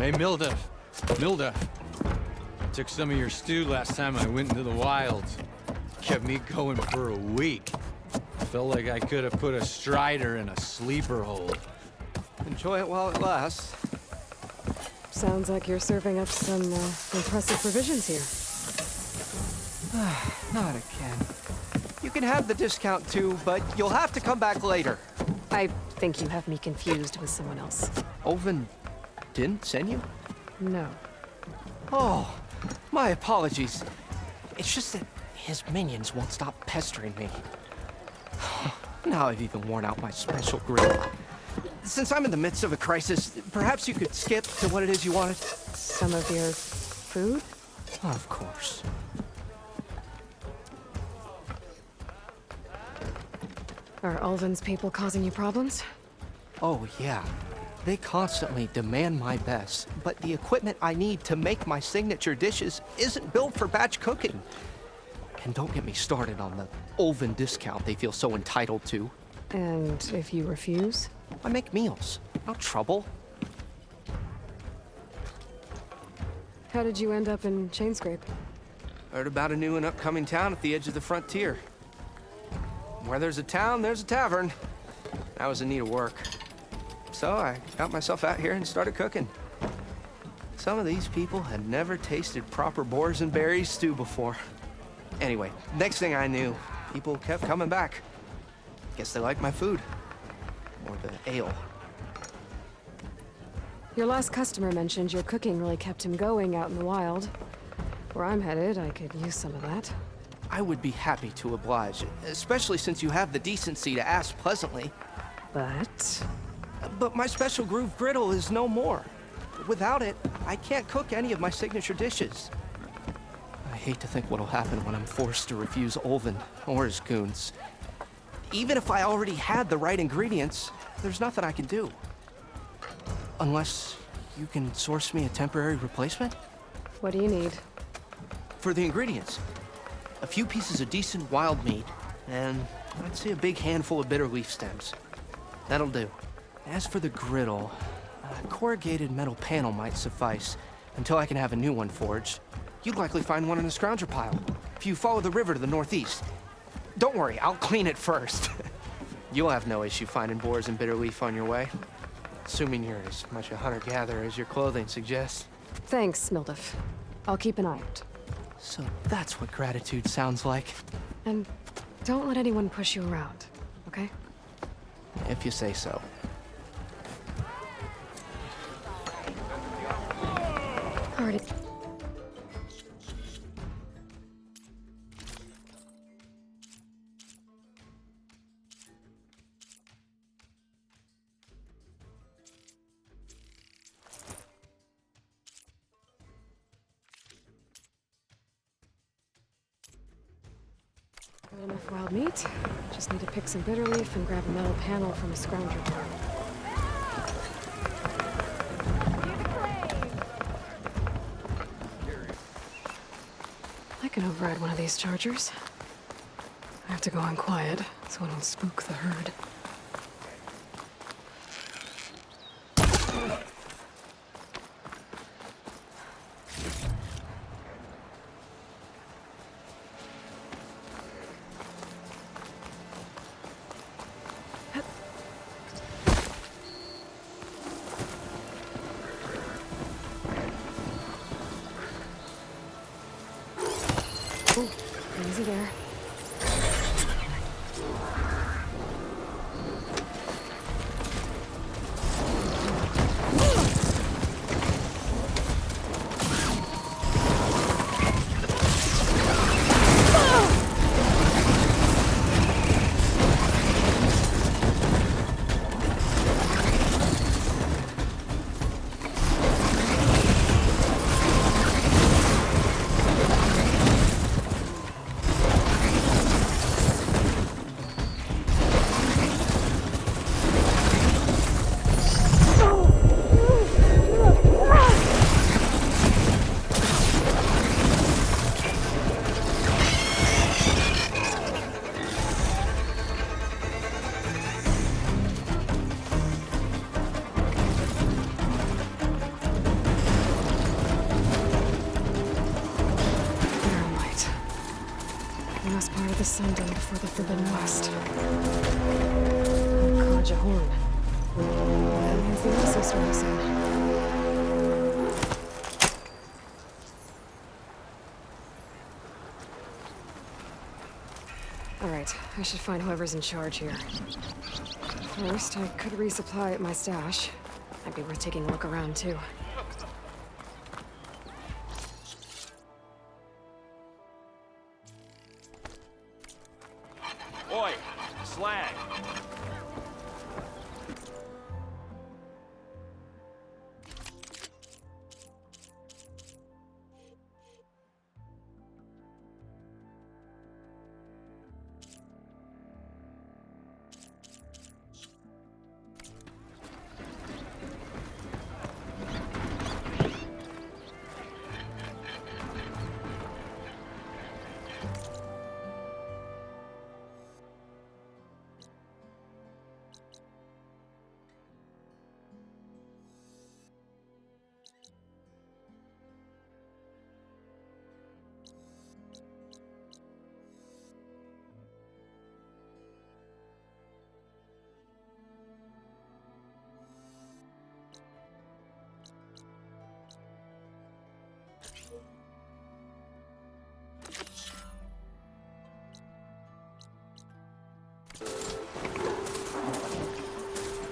Hey, Milda. Took some of your stew last time I went into the wilds. Kept me going for a week. Felt like I could have put a strider in a sleeper hole. Enjoy it while it lasts. Sounds like you're serving up some impressive provisions here. Not again. You can have the discount too, but you'll have to come back later. I think you have me confused with someone else. Oven didn't send you? No. Oh, my apologies. It's just that his minions won't stop pestering me. Now I've even worn out my special grill. Since I'm in the midst of a crisis, perhaps you could skip to what it is you wanted? Some of your food? Of course. Are Ulvin's people causing you problems? Oh, yeah. They constantly demand my best, but the equipment I need to make my signature dishes isn't built for batch cooking. And don't get me started on the Ulvin discount they feel so entitled to. And if you refuse? I make meals, not trouble. How did you end up in Chainscrape? Heard about a new and upcoming town at the edge of the frontier. Where there's a town, there's a tavern. I was in need of work. So I got myself out here and started cooking. Some of these people had never tasted proper boars and berries stew before. Anyway, next thing I knew, people kept coming back. Guess they liked my food. Or the ale. Your last customer mentioned your cooking really kept him going out in the wild. Where I'm headed, I could use some of that. I would be happy to oblige, especially since you have the decency to ask pleasantly. But my special groove griddle is no more. Without it, I can't cook any of my signature dishes. I hate to think what'll happen when I'm forced to refuse Ulvin or his goons. Even if I already had the right ingredients, there's nothing I can do. Unless you can source me a temporary replacement? What do you need? For the ingredients, a few pieces of decent wild meat, and I'd say a big handful of bitter leaf stems. That'll do. As for the griddle, a corrugated metal panel might suffice until I can have a new one forged. You'd likely find one in a scrounger pile if you follow the river to the northeast. Don't worry, I'll clean it first. You'll have no issue finding boars and bitter leaf on your way. Assuming you're as much a hunter-gatherer as your clothing suggests. Thanks, Mildif. I'll keep an eye out. So that's what gratitude sounds like. And don't let anyone push you around, okay? If you say so. Alrighty. Got enough wild meat. Just need to pick some bitter leaf and grab a metal panel from a scrounger bar. I can override one of these chargers. I have to go on quiet so I don't spook the herd. Oh, easy there. last part of the Sundom before the Forbidden West. Oh, Kaja Horn. That means the Russell story said. Alright, I should find whoever's in charge here. First, I could resupply at my stash. Might be worth taking a look around, too. Oi, slag.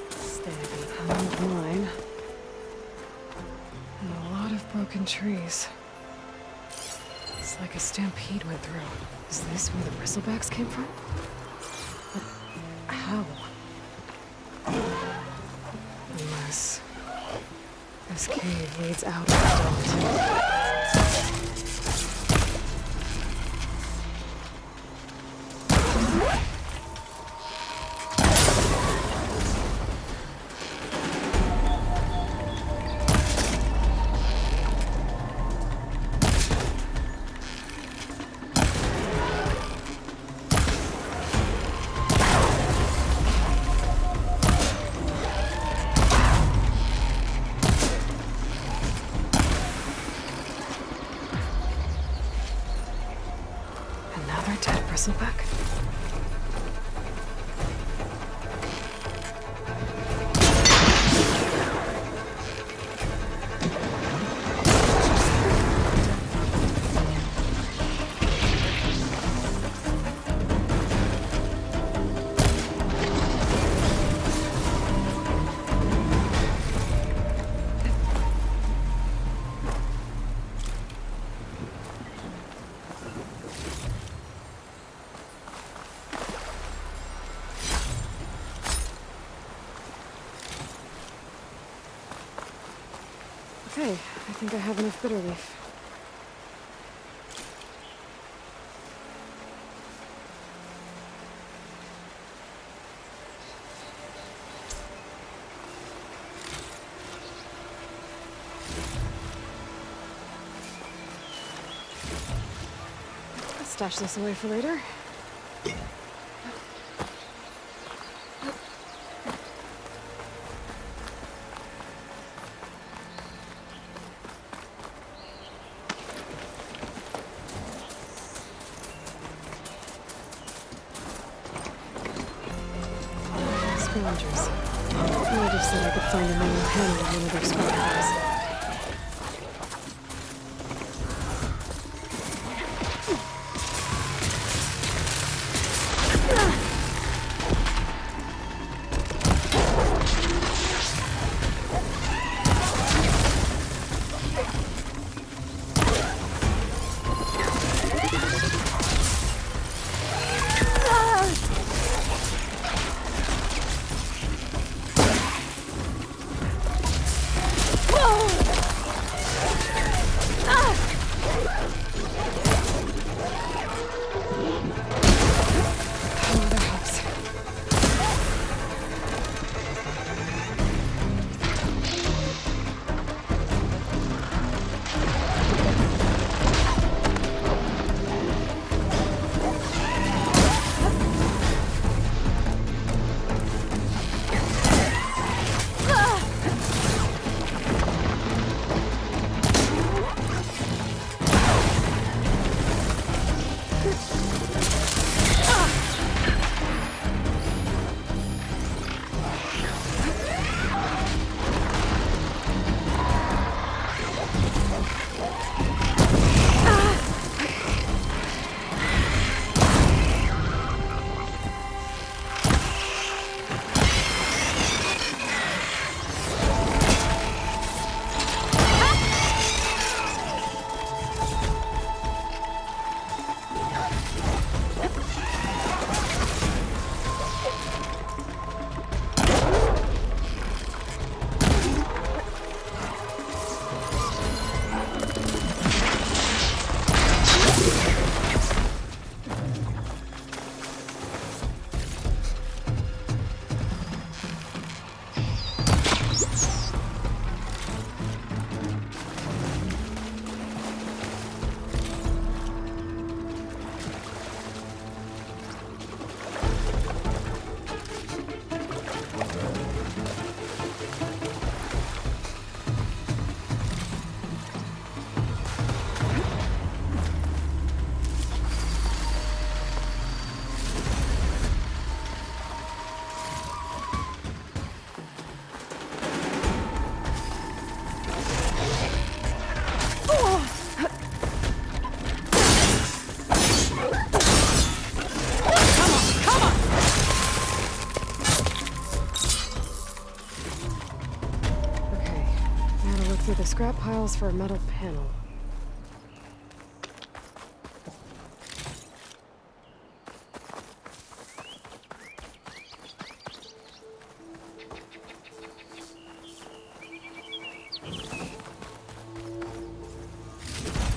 Steady piled line. And a lot of broken trees. It's like a stampede went through. Is this where the bristlebacks came from? But how? Unless this cave leads out of the dome. Another dead bristleback? Okay, I think I have enough bitter leaf. I'll stash this away for later. Scavengers. Native said I could find a manual handle in one of their squad. Whoa! scrap piles for a metal panel.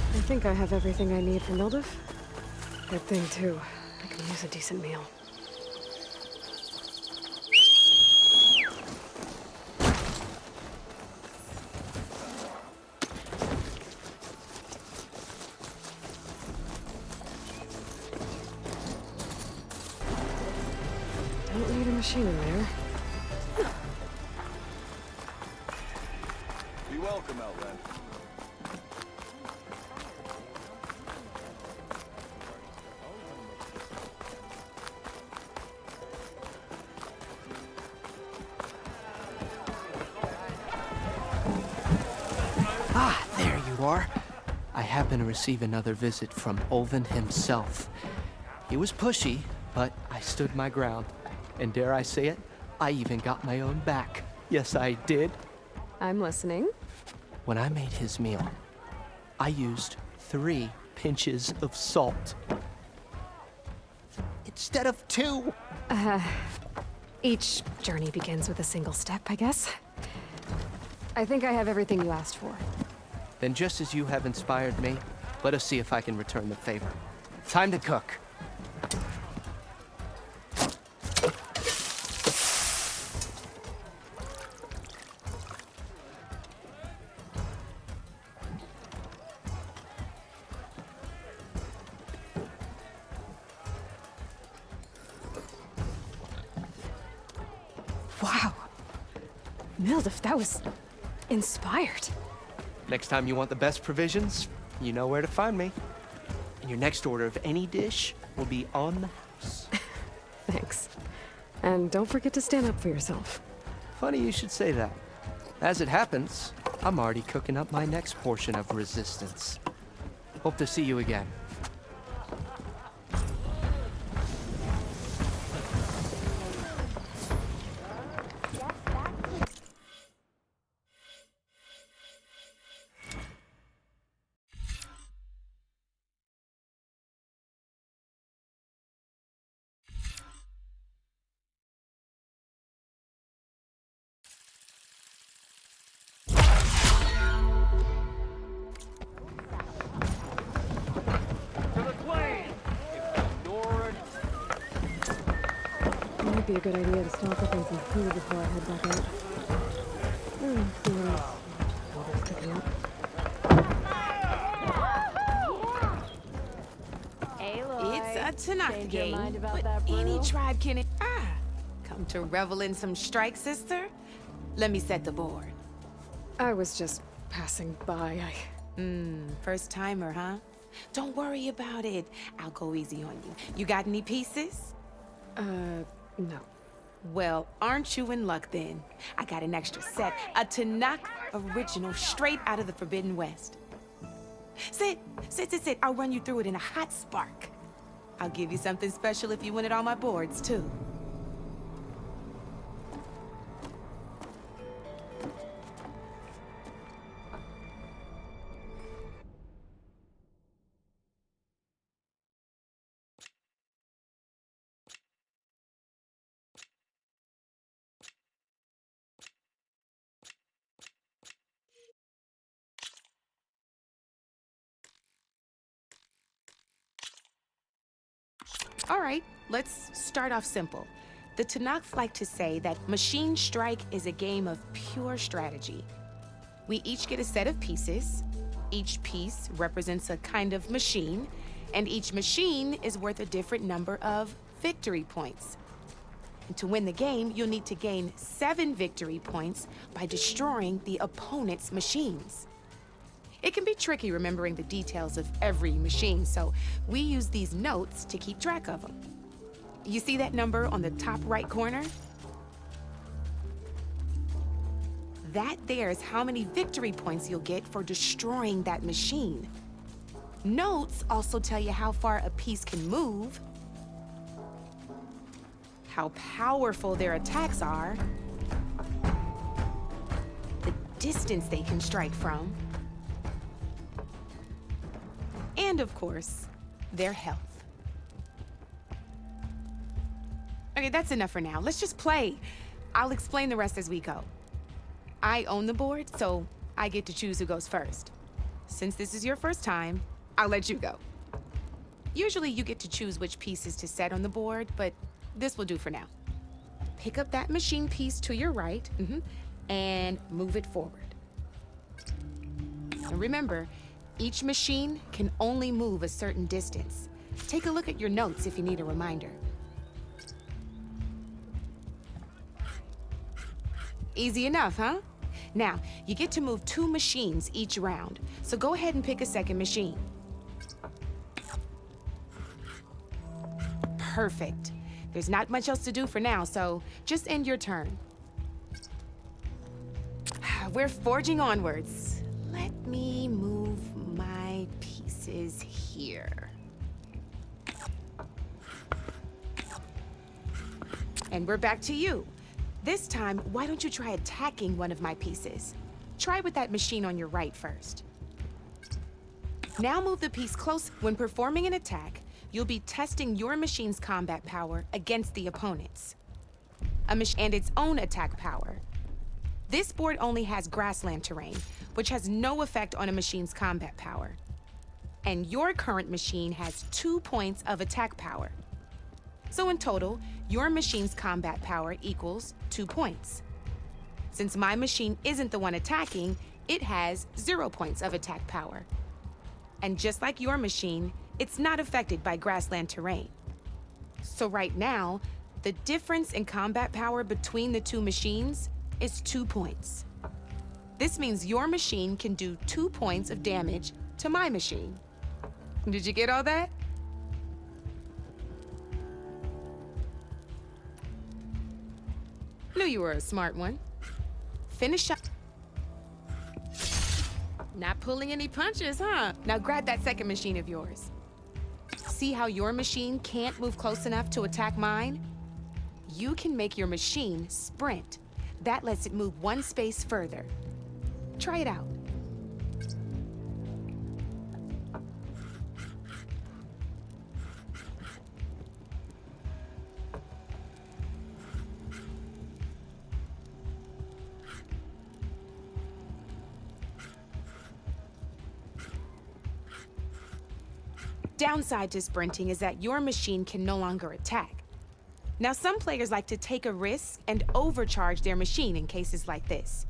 I think I have everything I need for Mildev. Good thing, too. I can use a decent meal. Don't need a machine in there. Be welcome, Outlander. Ah, there you are. I happen to receive another visit from Olvin himself. He was pushy, but I stood my ground. And dare I say it, I even got my own back. Yes, I did. I'm listening. When I made his meal, I used 3 pinches of salt. Instead of 2. Each journey begins with a single step, I guess. I think I have everything you asked for. Then just as you have inspired me, let us see if I can return the favor. Time to cook. Wow. Mildev, that was inspired. Next time you want the best provisions, you know where to find me. And your next order of any dish will be on the house. Thanks. And don't forget to stand up for yourself. Funny you should say that. As it happens, I'm already cooking up my next portion of resistance. Hope to see you again. It might be a good idea to stock up on some food before I head back out. See what else Milder's cooking up. It's a Tanaka game, but any tribe can... Come to revel in some strike, sister? Let me set the board. I was just passing by. First timer, huh? Don't worry about it. I'll go easy on you. You got any pieces? No. Well, aren't you in luck then? I got an extra set, a Tanakh original straight out of the Forbidden West. Sit. I'll run you through it in a hot spark. I'll give you something special if you win it on my boards, too. All right, let's start off simple. The Tanakh like to say that Machine Strike is a game of pure strategy. We each get a set of pieces. Each piece represents a kind of machine, and each machine is worth a different number of victory points. And to win the game, you'll need to gain 7 victory points by destroying the opponent's machines. It can be tricky remembering the details of every machine, so we use these notes to keep track of them. You see that number on the top right corner? That there is how many victory points you'll get for destroying that machine. Notes also tell you how far a piece can move, how powerful their attacks are, the distance they can strike from, and of course, their health. Okay, that's enough for now. Let's just play. I'll explain the rest as we go. I own the board, so I get to choose who goes first. Since this is your first time, I'll let you go. Usually you get to choose which pieces to set on the board, but this will do for now. Pick up that machine piece to your right, and move it forward. And remember, each machine can only move a certain distance. Take a look at your notes if you need a reminder. Easy enough, huh? Now, you get to move 2 machines each round, so go ahead and pick a second machine. Perfect. There's not much else to do for now, so just end your turn. We're forging onwards. Let me move my pieces here. And we're back to you. This time, why don't you try attacking one of my pieces? Try with that machine on your right first. Now move the piece close. When performing an attack, you'll be testing your machine's combat power against the opponent's. And its own attack power. This board only has grassland terrain, which has no effect on a machine's combat power. And your current machine has 2 points of attack power. So in total, your machine's combat power equals 2 points. Since my machine isn't the one attacking, it has 0 points of attack power. And just like your machine, it's not affected by grassland terrain. So right now, the difference in combat power between the 2 machines is 2 points. This means your machine can do 2 points of damage to my machine. Did you get all that? Knew you were a smart one. Finish up. Not pulling any punches, huh? Now grab that second machine of yours. See how your machine can't move close enough to attack mine? You can make your machine sprint. That lets it move 1 space further. Try it out. Downside to sprinting is that your machine can no longer attack. Now, some players like to take a risk and overcharge their machine in cases like this.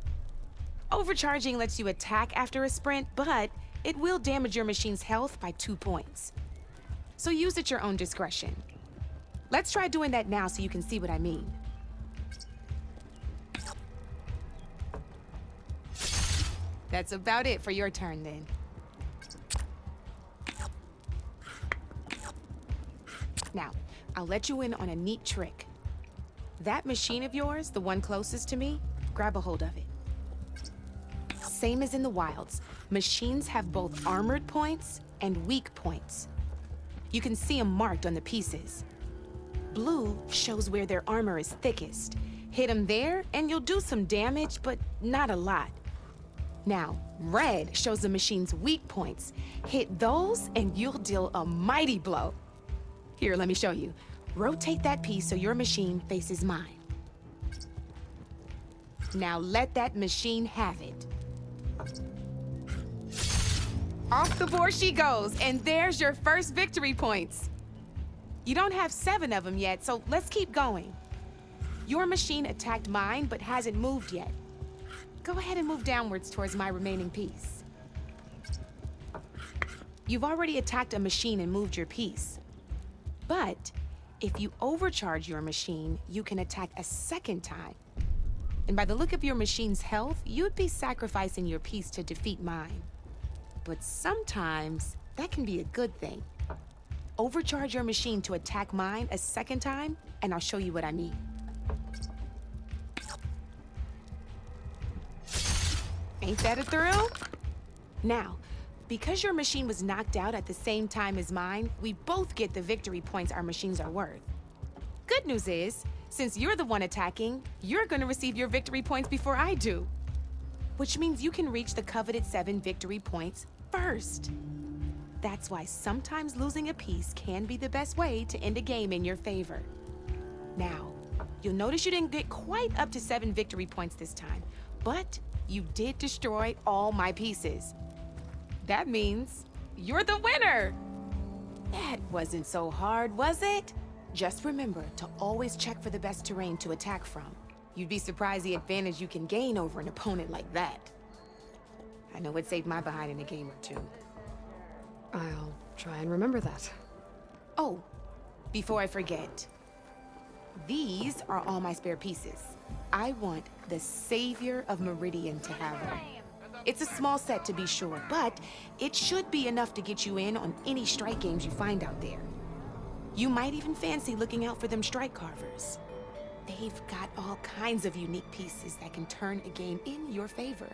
Overcharging lets you attack after a sprint, but it will damage your machine's health by 2 points. So use at your own discretion. Let's try doing that now so you can see what I mean. That's about it for your turn then. Now, I'll let you in on a neat trick. That machine of yours, the one closest to me, grab a hold of it. Same as in the wilds, machines have both armored points and weak points. You can see them marked on the pieces. Blue shows where their armor is thickest. Hit them there and you'll do some damage, but not a lot. Now, red shows the machine's weak points. Hit those and you'll deal a mighty blow. Here, let me show you. Rotate that piece so your machine faces mine. Now let that machine have it. Off the board she goes, and there's your first victory points. You don't have 7 of them yet, so let's keep going. Your machine attacked mine, but hasn't moved yet. Go ahead and move downwards towards my remaining piece. You've already attacked a machine and moved your piece. But if you overcharge your machine, you can attack a second time. And by the look of your machine's health, you'd be sacrificing your piece to defeat mine. But sometimes that can be a good thing. Overcharge your machine to attack mine a second time, and I'll show you what I mean. Ain't that a thrill? Now, because your machine was knocked out at the same time as mine, we both get the victory points our machines are worth. Good news is, since you're the one attacking, you're gonna receive your victory points before I do. which means you can reach the coveted 7 victory points first. That's why sometimes losing a piece can be the best way to end a game in your favor. Now, you'll notice you didn't get quite up to 7 victory points this time, but you did destroy all my pieces. That means you're the winner! That wasn't so hard, was it? Just remember to always check for the best terrain to attack from. You'd be surprised the advantage you can gain over an opponent like that. I know it saved my behind in a game or two. I'll try and remember that. Oh, before I forget, these are all my spare pieces. I want the Savior of Meridian to have them. It's a small set to be sure, but it should be enough to get you in on any strike games you find out there. You might even fancy looking out for them strike carvers. They've got all kinds of unique pieces that can turn a game in your favor,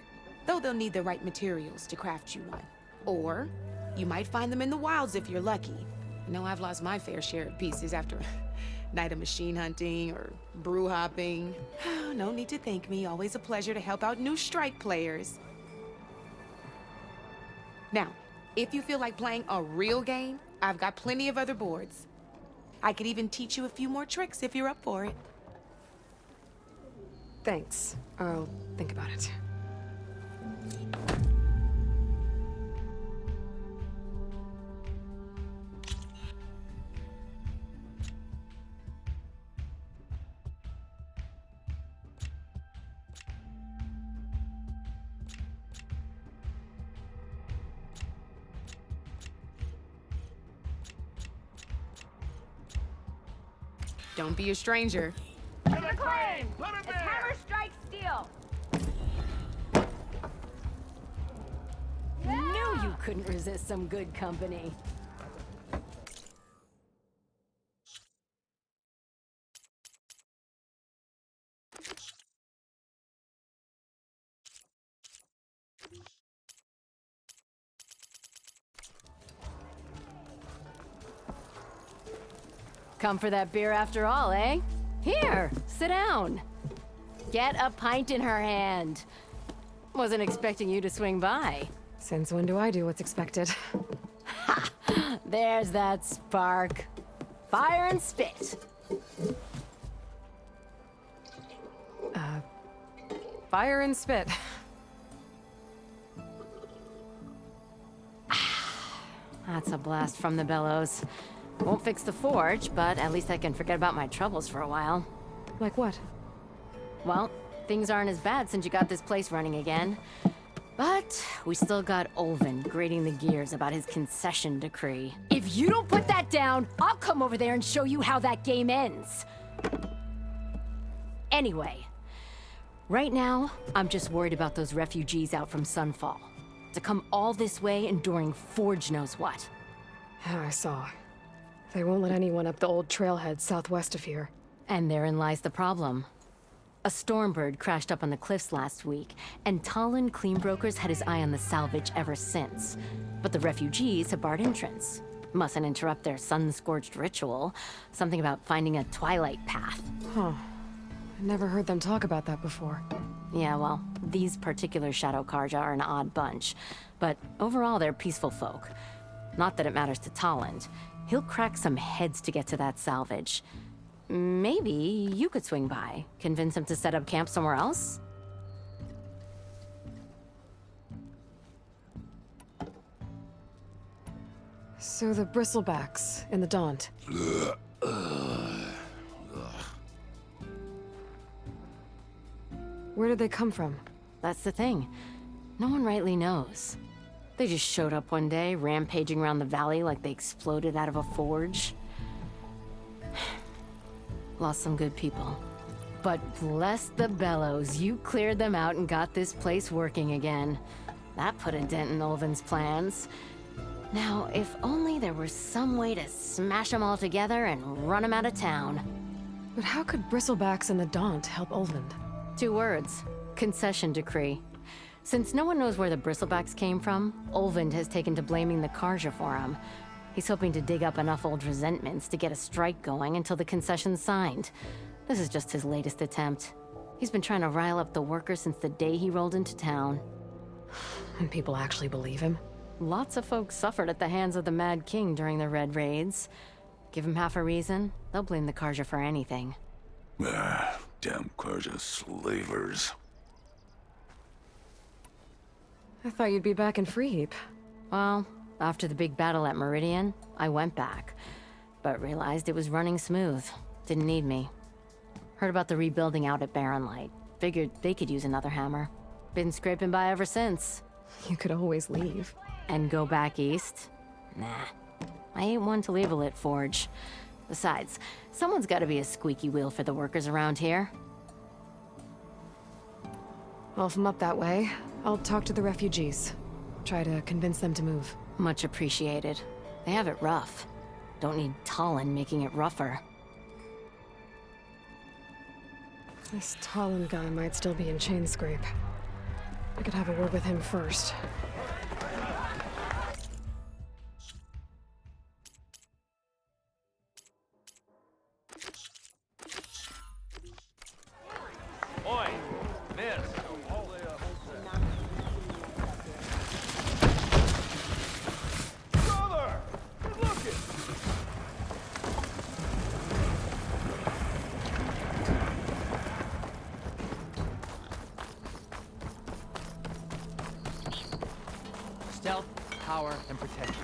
though they'll need the right materials to craft you one. Or you might find them in the wilds if you're lucky. I know I've lost my fair share of pieces after a night of machine hunting or brew hopping. No need to thank me. Always a pleasure to help out new strike players. Now, if you feel like playing a real game, I've got plenty of other boards. I could even teach you a few more tricks if you're up for it. Thanks. I'll think about it. Don't be a stranger. To the claim! It's hammer strike steel! Knew you couldn't resist some good company. Come for that beer after all, eh? Here, sit down. Get a pint in her hand. Wasn't expecting you to swing by. Since when do I do what's expected? There's that spark. Fire and spit. Fire and spit. That's a blast from the bellows. Won't fix the forge, but at least I can forget about my troubles for a while. Like what? Well, things aren't as bad since you got this place running again. But we still got Olvin grating the gears about his concession decree. If you don't put that down, I'll come over there and show you how that game ends. Anyway, right now, I'm just worried about those refugees out from Sunfall. To come all this way enduring Forge knows what. I saw. They won't let anyone up the old trailhead southwest of here. And therein lies the problem. A Stormbird crashed up on the cliffs last week, and Talon Cleanbrokers had his eye on the salvage ever since. But the refugees have barred entrance. Mustn't interrupt their sun-scorched ritual. Something about finding a twilight path. Huh. I never heard them talk about that before. Yeah, well, these particular Shadow Karja are an odd bunch. But overall, they're peaceful folk. Not that it matters to Talon. He'll crack some heads to get to that salvage. Maybe you could swing by, convince him to set up camp somewhere else? So the bristlebacks in the Daunt. Where did they come from? That's the thing. No one rightly knows. They just showed up one day, rampaging around the valley like they exploded out of a forge. Lost some good people. But bless the bellows, you cleared them out and got this place working again. That put a dent in Olvin's plans. Now, if only there were some way to smash them all together and run them out of town. But how could bristlebacks in the Daunt help Olvind? 2 words. Concession decree. Since no one knows where the bristlebacks came from, Olvind has taken to blaming the Karja for him. He's hoping to dig up enough old resentments to get a strike going until the concession's signed. This is just his latest attempt. He's been trying to rile up the workers since the day he rolled into town. And people actually believe him? Lots of folks suffered at the hands of the Mad King during the Red Raids. Give him half a reason, they'll blame the Karja for anything. Damn Karja slavers. I thought you'd be back in Freeheap. Well, after the big battle at Meridian, I went back. But realized it was running smooth. Didn't need me. Heard about the rebuilding out at Barren Light. Figured they could use another hammer. Been scraping by ever since. You could always leave. And go back east? Nah. I ain't one to leave a lit forge. Besides, someone's gotta be a squeaky wheel for the workers around here. Well, if I'm up that way, I'll talk to the refugees. Try to convince them to move. Much appreciated. They have it rough. Don't need Talon making it rougher. This Talon guy might still be in Chainscrape. I could have a word with him first. Oi, miss. Brother, good looking. Stealth, power, and protection.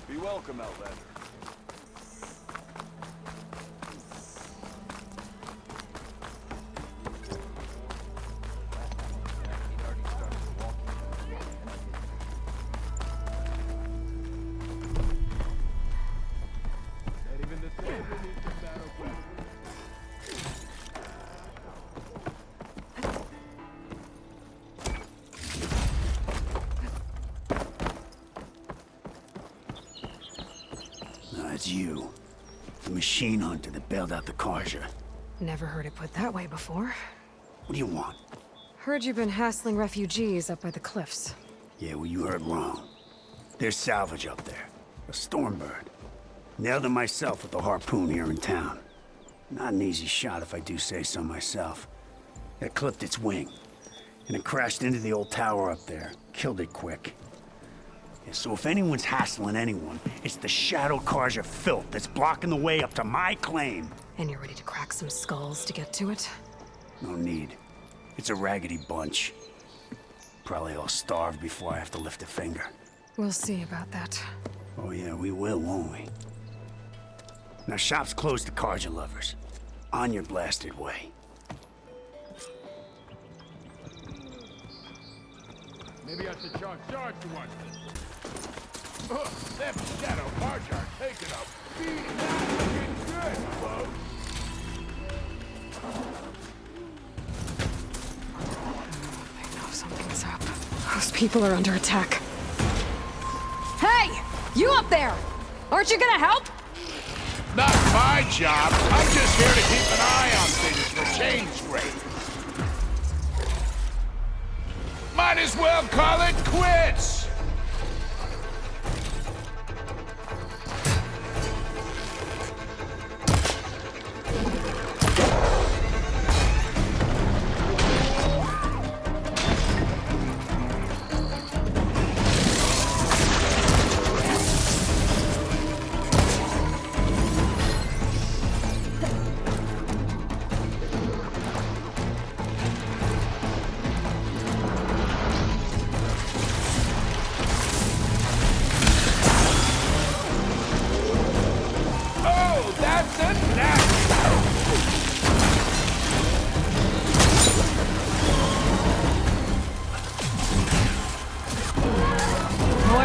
Be welcome, Outlander. It's you. The machine hunter that bailed out the Karja. Never heard it put that way before. What do you want? Heard you've been hassling refugees up by the cliffs. Yeah, well, you heard wrong. There's salvage up there. A Stormbird. Nailed it myself with a harpoon here in town. Not an easy shot if I do say so myself. It clipped its wing, and it crashed into the old tower up there. Killed it quick. Yeah, so if anyone's hassling anyone, it's the Shadow Carja filth that's blocking the way up to my claim. And you're ready to crack some skulls to get to it? No need. It's a raggedy bunch. Probably all starved before I have to lift a finger. We'll see about that. Oh yeah, we will, won't we? Now shop's closed to Carja lovers. On your blasted way. Maybe I should charge you one. Them Shadow Carja are taking a beating. Looking good, folks. I know something's up. Those people are under attack. Hey! You up there! Aren't you gonna help? Not my job. I'm just here to keep an eye on things for change rate. Might as well call it quits.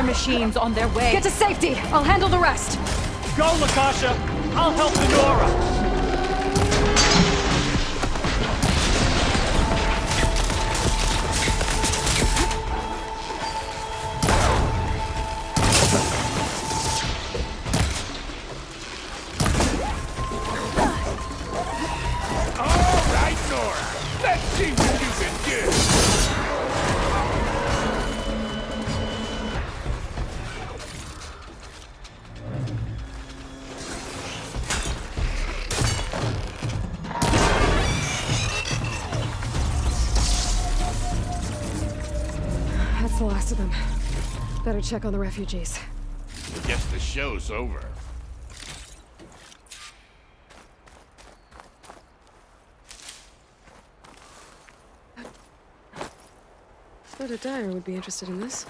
Machines on their way. Get to safety! I'll handle the rest! Go, Lakasha! I'll help Nora! All right, Nora. Let's see what you can do. That's the last of them. Better check on the refugees. I guess the show's over. Thought a dyer would be interested in this.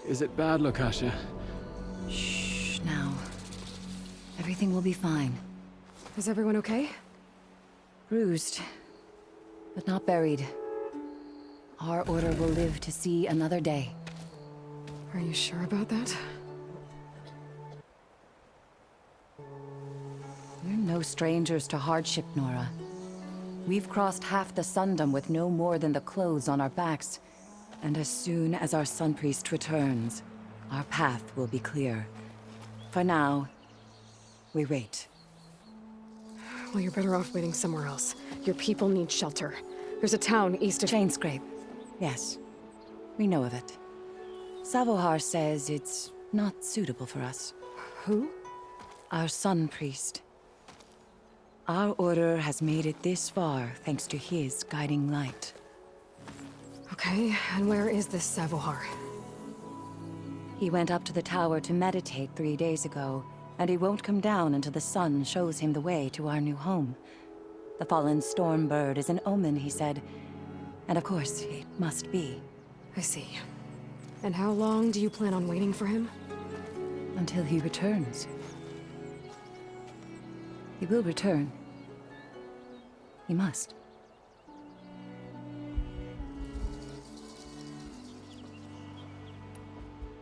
Is it bad, Lakasha? Shh, now. Everything will be fine. Is everyone okay? Bruised, but not buried. Our order will live to see another day. Are you sure about that? We're no strangers to hardship, Nora. We've crossed half the Sundom with no more than the clothes on our backs. And as soon as our Sun Priest returns, our path will be clear. For now, we wait. Well, you're better off waiting somewhere else. Your people need shelter. There's a town east of... Chainscrape. Yes. We know of it. Savohar says it's not suitable for us. Who? Our Sun Priest. Our order has made it this far thanks to his guiding light. Okay, and where is this Savohar? He went up to the tower to meditate 3 days ago, and he won't come down until the sun shows him the way to our new home. The fallen Stormbird is an omen, he said. And of course, it must be. I see. And how long do you plan on waiting for him? Until he returns. He will return. He must.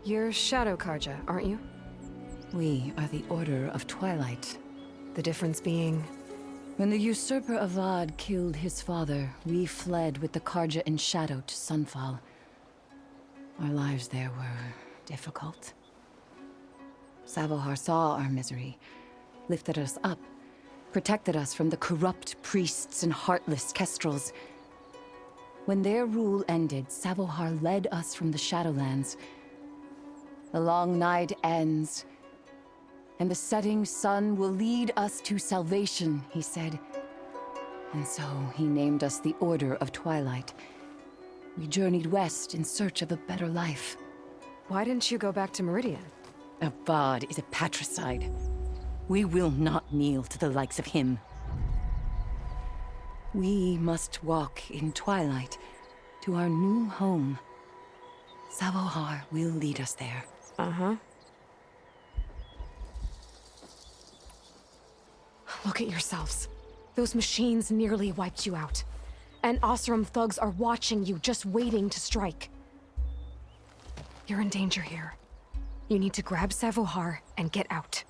You're Shadow Karja, aren't you? We are the Order of Twilight. The difference being... When the usurper Avad killed his father, we fled with the Karja in shadow to Sunfall. Our lives there were difficult. Savohar saw our misery, lifted us up, protected us from the corrupt priests and heartless kestrels. When their rule ended, Savohar led us from the Shadowlands. The long night ends, and the setting sun will lead us to salvation, he said. And so he named us the Order of Twilight. We journeyed west in search of a better life. Why didn't you go back to Meridian? Avad is a patricide. We will not kneel to the likes of him. We must walk in twilight to our new home. Savohar will lead us there. Uh-huh. Look at yourselves. Those machines nearly wiped you out. And Osram thugs are watching you, just waiting to strike. You're in danger here. You need to grab Savohar and get out.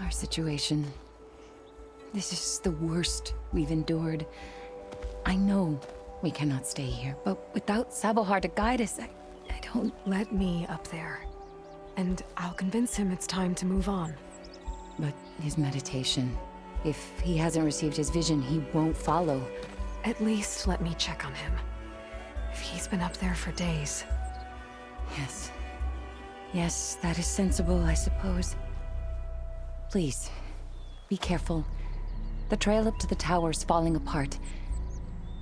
Our situation. This is the worst we've endured. I know we cannot stay here, but without Savohar to guide us, I don't... Let me up there. And I'll convince him it's time to move on. But his meditation... If he hasn't received his vision, he won't follow. At least let me check on him. If he's been up there for days. Yes. Yes, that is sensible, I suppose. Please, be careful. The trail up to the tower's falling apart.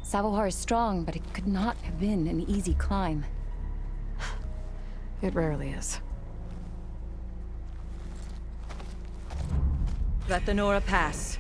Savohar is strong, but it could not have been an easy climb. It rarely is. Let the Nora pass.